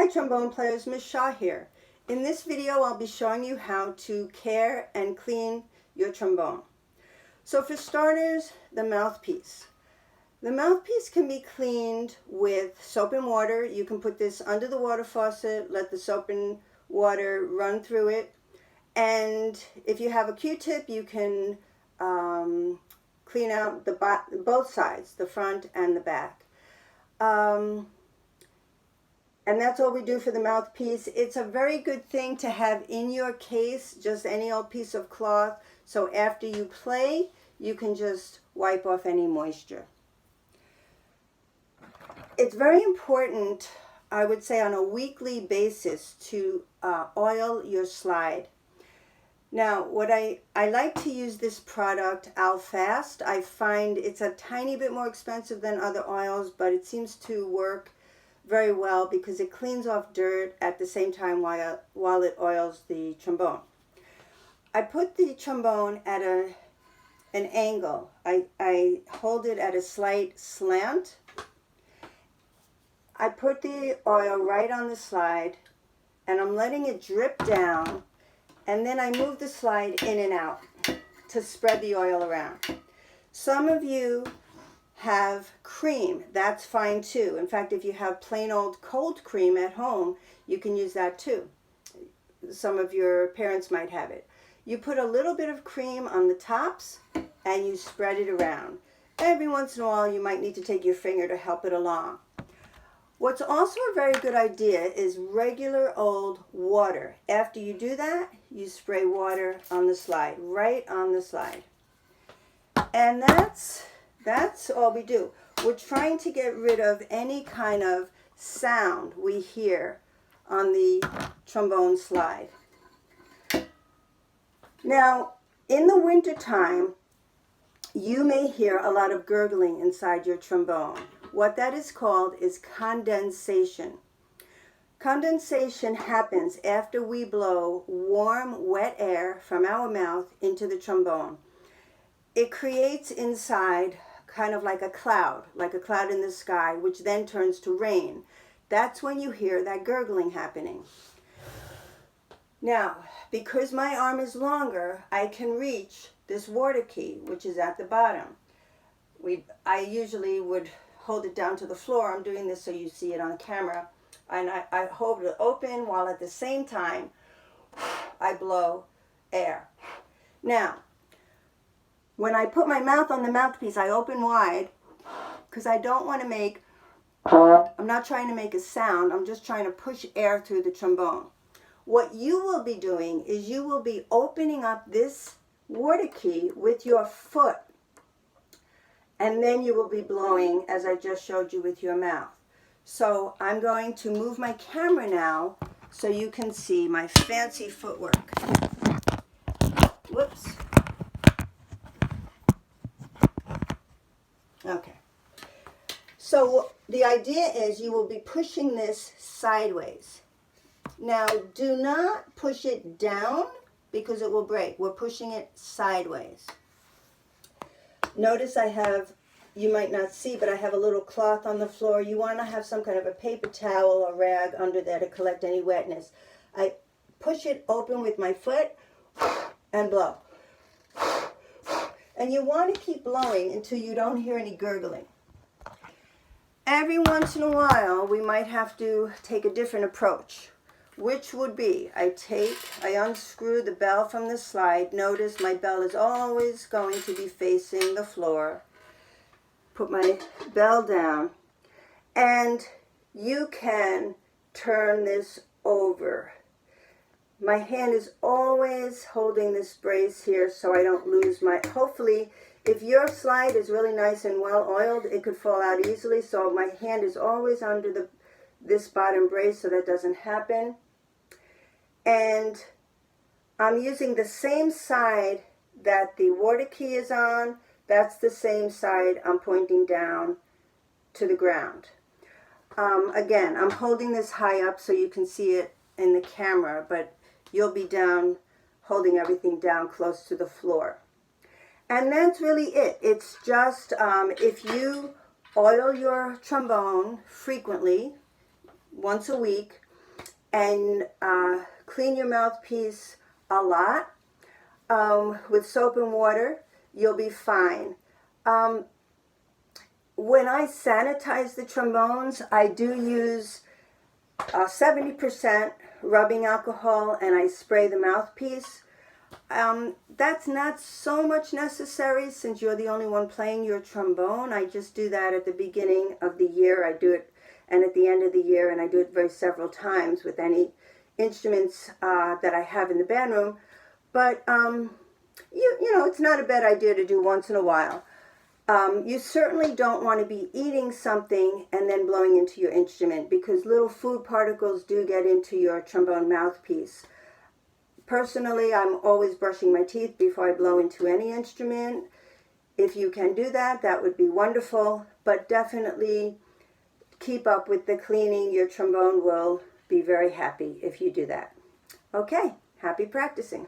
Hi trombone players, Miss Shaw here. In this video I'll be showing you how to care and clean your trombone. So for starters, the mouthpiece. The mouthpiece can be cleaned with soap and water. You can put this under the water faucet, let the soap and water run through it. And if you have a Q-tip, you can clean out both sides, the front and the back. And that's all we do for the mouthpiece. It's a very good thing to have in your case, just any old piece of cloth. So after you play, you can just wipe off any moisture. It's very important, I would say, on a weekly basis to oil your slide. Now, what I like to use this product, Fast. I find it's a tiny bit more expensive than other oils, but it seems to work very well because it cleans off dirt at the same time while it oils the trombone. I put the trombone at an angle. I hold it at a slight slant. I put the oil right on the slide and I'm letting it drip down, and then I move the slide in and out to spread the oil around. Some of you have cream, that's fine too. In fact, if you have plain old cold cream at home, you can use that too. Some of your parents might have it. You put a little bit of cream on the tops and you spread it around. Every once in a while you might need to take your finger to help it along. What's also a very good idea is regular old water. After you do that, you spray water on the slide, right on the slide. And that's all we do. We're trying to get rid of any kind of sound we hear on the trombone slide. Now, in the wintertime, you may hear a lot of gurgling inside your trombone. What that is called is condensation. Condensation happens after we blow warm, wet air from our mouth into the trombone. It creates inside kind of like a cloud in the sky, which then turns to rain. That's when you hear that gurgling happening. Now, because my arm is longer, I can reach this water key, which is at the bottom. I usually would hold it down to the floor. I'm doing this so you see it on camera. And I hold it open while at the same time I blow air. Now, when I put my mouth on the mouthpiece, I open wide because I don't want to make, I'm not trying to make a sound, I'm just trying to push air through the trombone. What you will be doing is you will be opening up this water key with your foot, and then you will be blowing as I just showed you with your mouth. So I'm going to move my camera now so you can see my fancy footwork. Whoops. Okay. So the idea is you will be pushing this sideways. Now do not push it down because it will break. We're pushing it sideways. Notice I have, you might not see, but I have a little cloth on the floor. You want to have some kind of a paper towel or rag under there to collect any wetness. I push it open with my foot and blow. And you want to keep blowing until you don't hear any gurgling. Every once in a while, we might have to take a different approach, which would be, I unscrew the bell from the slide. Notice my bell is always going to be facing the floor. Put my bell down, and you can turn this over. My hand is always holding this brace here so I don't lose my, hopefully, if your slide is really nice and well oiled, it could fall out easily, so my hand is always under this bottom brace so that doesn't happen. And I'm using the same side that the water key is on. That's the same side I'm pointing down to the ground. Again, I'm holding this high up so you can see it in the camera, but you'll be down, holding everything down close to the floor. And that's really it. It's just if you oil your trombone frequently, once a week, and clean your mouthpiece a lot with soap and water, you'll be fine. When I sanitize the trombones, I do use 70% rubbing alcohol, and I spray the mouthpiece. That's not so much necessary since you're the only one playing your trombone. I just do that at the beginning of the year. I do it, and at the end of the year, and I do it several times with any instruments that I have in the band room. But you know, it's not a bad idea to do once in a while. You certainly don't want to be eating something and then blowing into your instrument, because little food particles do get into your trombone mouthpiece. Personally, I'm always brushing my teeth before I blow into any instrument. If you can do that, that would be wonderful, but definitely keep up with the cleaning. Your trombone will be very happy if you do that. Okay, happy practicing.